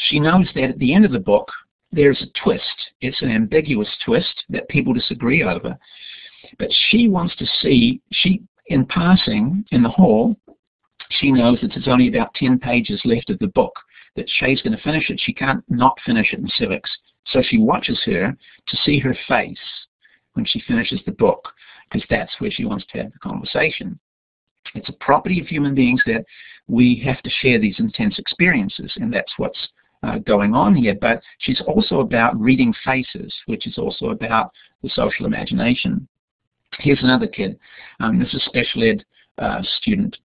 she knows that at the end of the book, there's a twist. It's an ambiguous twist that people disagree over. But she wants to see, in passing in the hall, she knows that there's only about 10 pages left of the book, that Shay's going to finish it. She can't not finish it in civics. So she watches her to see her face when she finishes the book, because that's where she wants to have the conversation. It's a property of human beings that we have to share these intense experiences, and that's what's going on here. But she's also about reading faces, which is also about the social imagination. Here's another kid. This is a special ed student.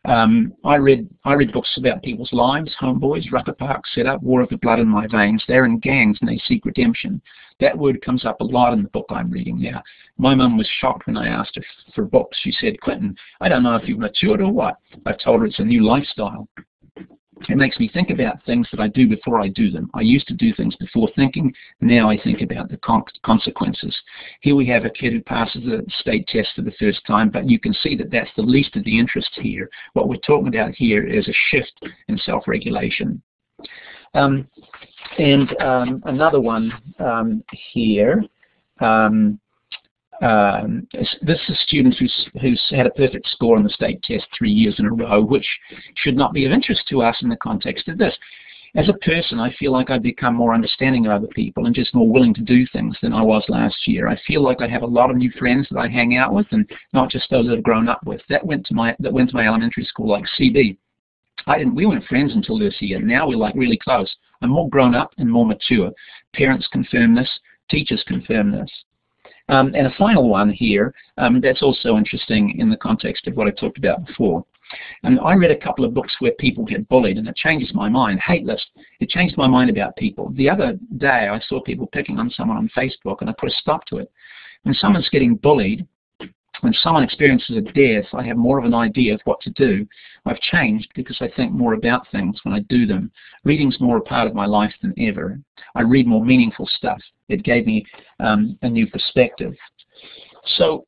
I read books about people's lives, Homeboys, Rucker Park Setup, War of the Blood in My Veins. They're in gangs and they seek redemption. That word comes up a lot in the book I'm reading now. My mum was shocked when I asked her for books. She said, "Quentin, I don't know if you've matured or what." I told her it's a new lifestyle. It makes me think about things that I do before I do them. I used to do things before thinking. Now I think about the consequences. Here we have a kid who passes the state test for the first time, but you can see that that's the least of the interest here. What we're talking about here is a shift in self-regulation. Another one here. This is a student who's had a perfect score on the state test 3 years in a row, which should not be of interest to us in the context of this. As a person, I feel like I've become more understanding of other people and just more willing to do things than I was last year. I feel like I have a lot of new friends that I hang out with, and not just those that I've grown up with. That went to my elementary school, like CB. We weren't friends until this year. Now we're like really close. I'm more grown up and more mature. Parents confirm this. Teachers confirm this. And a final one here that's also interesting in the context of what I talked about before. And I read a couple of books where people get bullied, and it changes my mind. Hate list. It changed my mind about people. The other day I saw people picking on someone on Facebook, and I put a stop to it. When someone's getting bullied, when someone experiences a death, I have more of an idea of what to do. I've changed because I think more about things when I do them. Reading's more a part of my life than ever. I read more meaningful stuff. It gave me a new perspective. So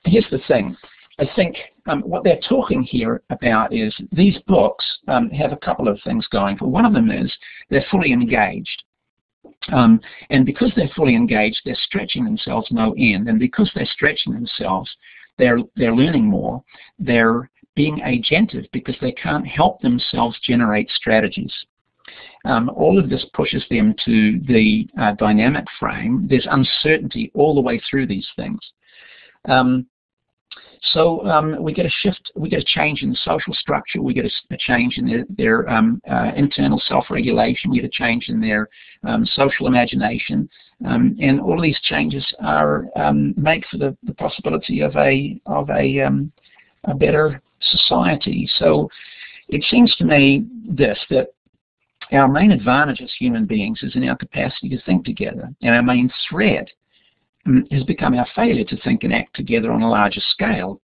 here's the thing. I think what they're talking here about is these books have a couple of things going. One of them is they're fully engaged. And because they're fully engaged, they're stretching themselves no end. And because they're stretching themselves, they're learning more. They're being agentive because they can't help themselves generate strategies. All of this pushes them to the dynamic frame. There's uncertainty all the way through these things. So we get a shift, we get a change in the social structure, we get a change in their internal self-regulation, we get a change in their social imagination, and all of these changes are make for the possibility of a better society. So it seems to me that our main advantage as human beings is in our capacity to think together, and our main threat has become our failure to think and act together on a larger scale,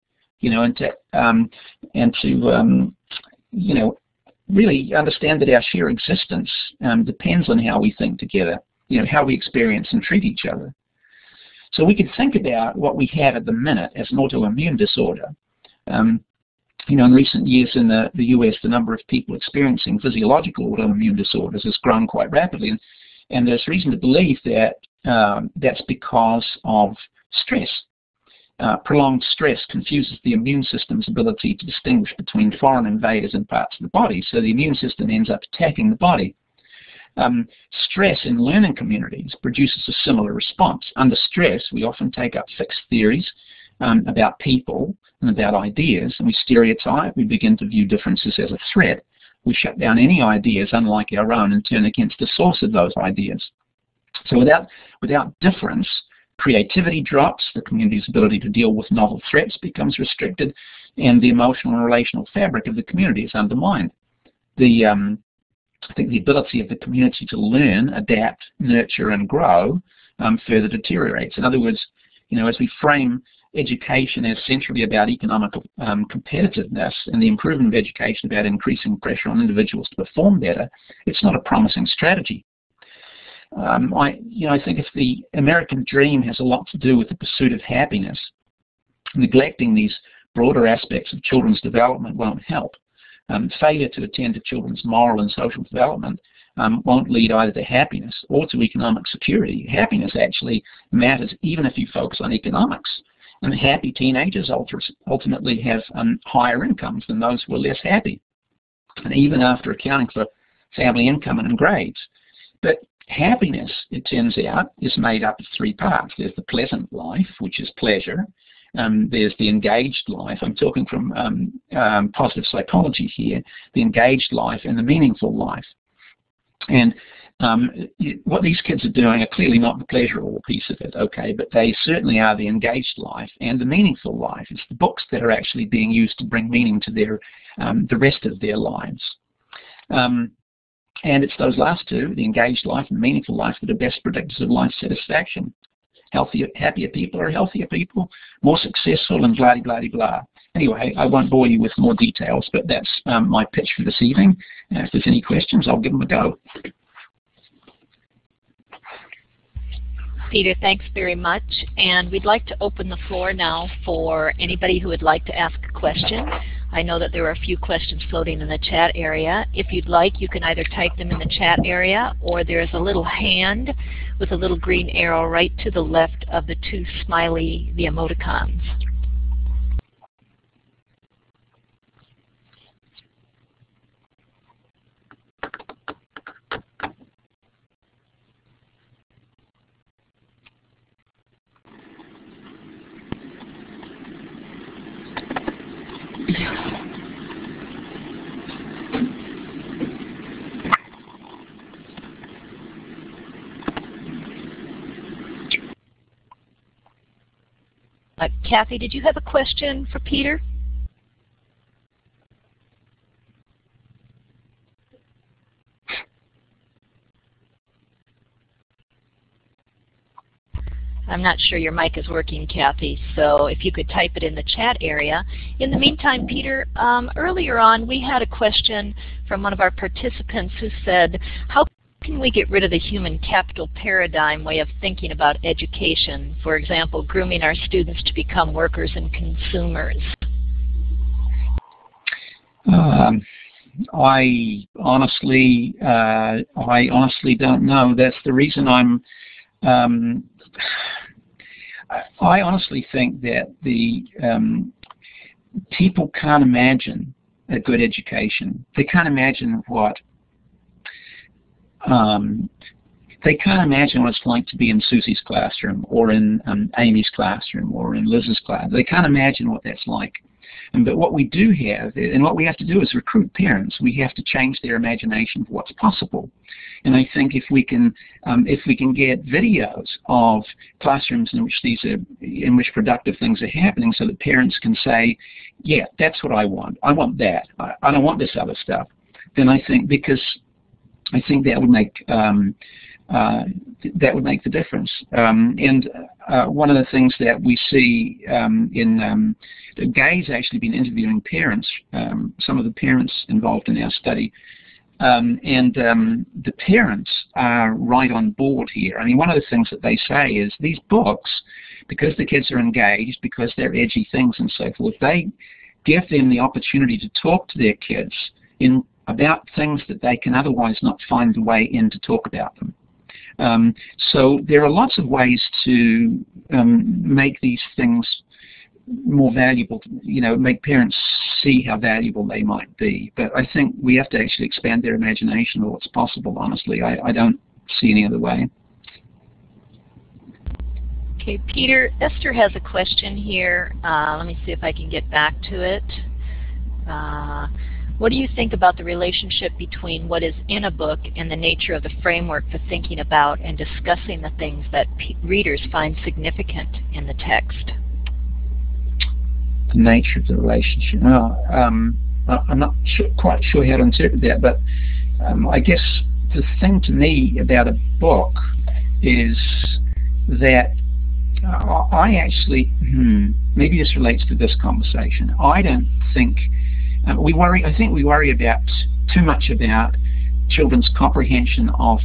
and to really understand that our sheer existence depends on how we think together, how we experience and treat each other. So we could think about what we have at the minute as an autoimmune disorder. In recent years in the US, the number of people experiencing physiological autoimmune disorders has grown quite rapidly, and there's reason to believe that that's because of stress. Prolonged stress confuses the immune system's ability to distinguish between foreign invaders and parts of the body, so the immune system ends up attacking the body. Stress in learning communities produces a similar response. Under stress, we often take up fixed theories about people and about ideas, and we stereotype, we begin to view differences as a threat. We shut down any ideas unlike our own and turn against the source of those ideas. So without difference, creativity drops, the community's ability to deal with novel threats becomes restricted, and the emotional and relational fabric of the community is undermined. I think the ability of the community to learn, adapt, nurture, and grow further deteriorates. In other words, as we frame education as centrally about economic competitiveness and the improvement of education about increasing pressure on individuals to perform better, it's not a promising strategy. I think if the American dream has a lot to do with the pursuit of happiness, neglecting these broader aspects of children's development won't help. Failure to attend to children's moral and social development won't lead either to happiness or to economic security. Happiness actually matters even if you focus on economics. And happy teenagers ultimately have higher incomes than those who are less happy, and even after accounting for family income and grades. But happiness, it turns out, is made up of three parts. There's the pleasant life, which is pleasure. There's the engaged life. I'm talking from positive psychology here. The engaged life and the meaningful life. And what these kids are doing are clearly not the pleasurable piece of it, okay, but they certainly are the engaged life and the meaningful life. It's the books that are actually being used to bring meaning to their the rest of their lives. And it's those last two, the engaged life and the meaningful life, that are best predictors of life satisfaction. Happier people are healthier people, more successful, and blah, blah, blah. Anyway, I won't bore you with more details, but that's my pitch for this evening. And if there's any questions, I'll give them a go. Peter, thanks very much. And we'd like to open the floor now for anybody who would like to ask a question. I know that there are a few questions floating in the chat area. If you'd like, you can either type them in the chat area, or there's a little hand with a little green arrow right to the left of the two smiley, the emoticons. Kathy, did you have a question for Peter? I'm not sure your mic is working, Kathy, so if you could type it in the chat area. In the meantime, Peter, earlier on we had a question from one of our participants who said, how can we get rid of the human capital paradigm way of thinking about education? For example, grooming our students to become workers and consumers. I honestly don't know. That's the reason I honestly think that the people can't imagine a good education. They can't imagine what it's like to be in Susie's classroom, or in Amy's classroom, or in Liz's class. They can't imagine what that's like. But what we do have, and what we have to do is recruit parents. We have to change their imagination for what's possible. And I think if we can get videos of classrooms in which productive things are happening, so that parents can say, yeah, that's what I want. I want that. I don't want this other stuff. Then I think that would make the difference. One of the things that we see Gay's actually been interviewing parents, some of the parents involved in our study, and the parents are right on board here. I mean, one of the things that they say is these books, because the kids are engaged, because they're edgy things and so forth, they give them the opportunity to talk to their kids about things that they can otherwise not find the way in to talk about them. So there are lots of ways to make these things more valuable, make parents see how valuable they might be. But I think we have to actually expand their imagination of what's possible, honestly. I don't see any other way. Okay, Peter, Esther has a question here. Let me see if I can get back to it. What do you think about the relationship between what is in a book and the nature of the framework for thinking about and discussing the things that readers find significant in the text? The nature of the relationship. I'm not quite sure how to interpret that, but I guess the thing to me about a book is that I actually, maybe this relates to this conversation. I don't think I think we worry about too much about children's comprehension of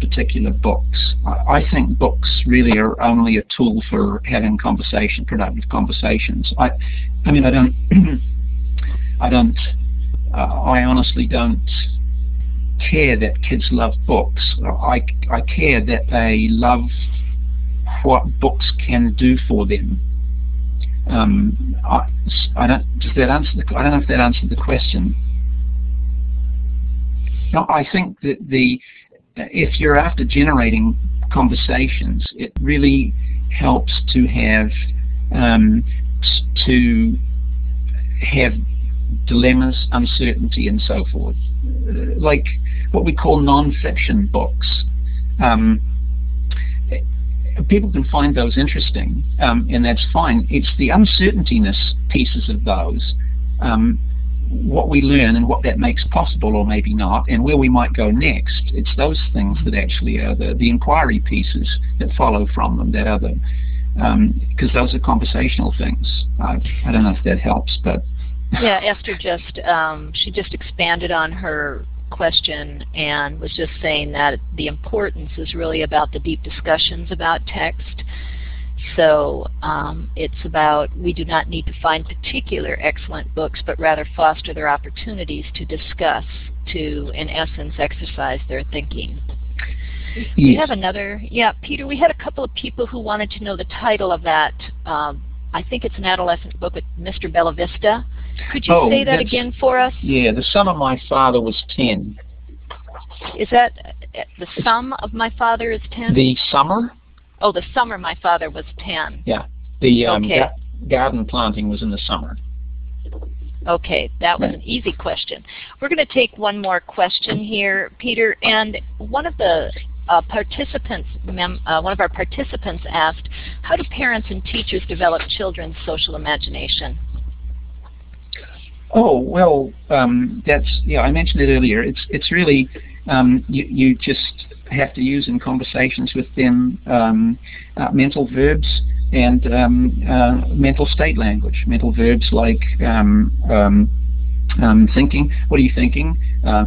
particular books. I think books really are only a tool for having productive conversations. I honestly don't care that kids love books. I care that they love what books can do for them. I don't know if that answered the question. No, I think that if you're after generating conversations, it really helps to have dilemmas, uncertainty, and so forth. Like what we call non-fiction books. People can find those interesting, and that's fine. It's the uncertaintiness pieces of those, what we learn and what that makes possible or maybe not, and where we might go next. It's those things that actually are the inquiry pieces that follow from them, that are the, because those are conversational things. I don't know if that helps, but... Yeah, Esther she just expanded on her question and was just saying that the importance is really about the deep discussions about text. So it's about, we do not need to find particular excellent books, but rather foster their opportunities to discuss, to, in essence, exercise their thinking. Yes. We have another, Peter, we had a couple of people who wanted to know the title of that. I think it's an adolescent book with Mr. Bellavista. Could you say that again for us? Yeah, The Summer My Father Was 10. Is that The Sum of My Father is 10? The Summer? Oh, The Summer My Father Was 10. Yeah, the garden planting was in the summer. Okay, that was an easy question. We're going to take one more question here, Peter, and one of the participants asked, how do parents and teachers develop children's social imagination? Oh, well, that's, I mentioned it earlier. It's really, you just have to use in conversations with them mental verbs and mental state language. Mental verbs like thinking, what are you thinking?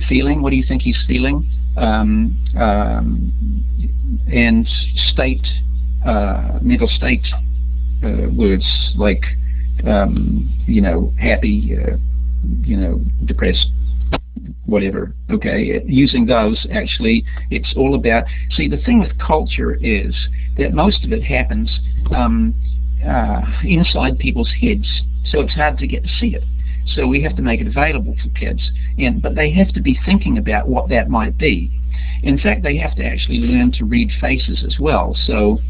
Feeling, what do you think he's feeling? And state, mental state words like, happy, depressed, whatever. Okay, using those, actually, it's all about, see, the thing with culture is that most of it happens inside people's heads, so it's hard to get to see it. So we have to make it available for kids, but they have to be thinking about what that might be. In fact, they have to actually learn to read faces as well. So,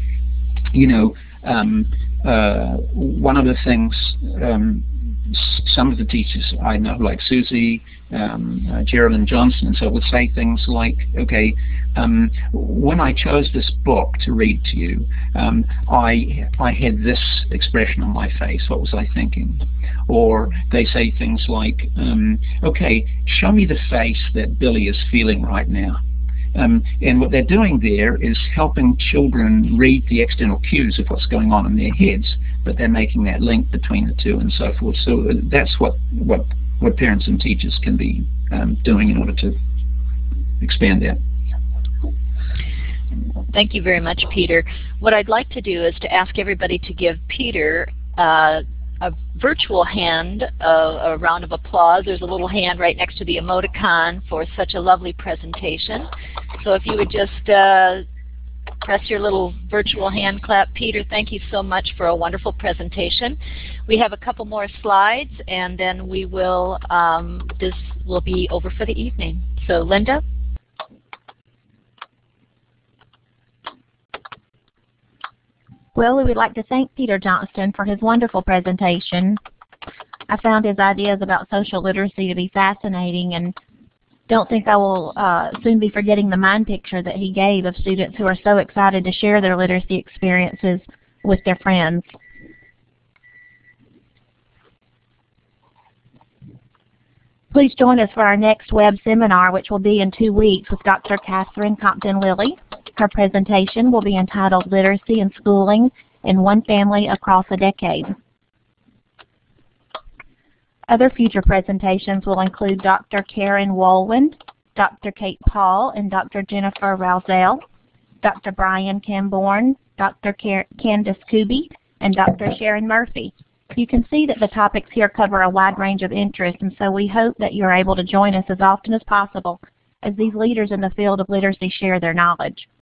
one of the things some of the teachers I know, like Susie, Geraldine Johnston, so would say things like, okay, when I chose this book to read to you, I had this expression on my face. What was I thinking? Or they say things like, okay, show me the face that Billy is feeling right now. And what they're doing there is helping children read the external cues of what's going on in their heads, but they're making that link between the two and so forth. So that's what parents and teachers can be doing in order to expand that. Thank you very much, Peter. What I'd like to do is to ask everybody to give Peter a virtual hand, a round of applause. There's a little hand right next to the emoticon for such a lovely presentation. So if you would just press your little virtual hand clap. Peter, thank you so much for a wonderful presentation. We have a couple more slides, and then we will, this will be over for the evening. So Linda? Well, we would like to thank Peter Johnston for his wonderful presentation. I found his ideas about social literacy to be fascinating, and don't think I will soon be forgetting the mind picture that he gave of students who are so excited to share their literacy experiences with their friends. Please join us for our next web seminar, which will be in 2 weeks, with Dr. Catherine Compton-Lilly. Her presentation will be entitled Literacy and Schooling in One Family Across a Decade. Other future presentations will include Dr. Karen Wolwin, Dr. Kate Paul, and Dr. Jennifer Rousel, Dr. Brian Camborne, Dr. Candace Kuby, and Dr. Sharon Murphy. You can see that the topics here cover a wide range of interests, and so we hope that you're able to join us as often as possible as these leaders in the field of literacy share their knowledge.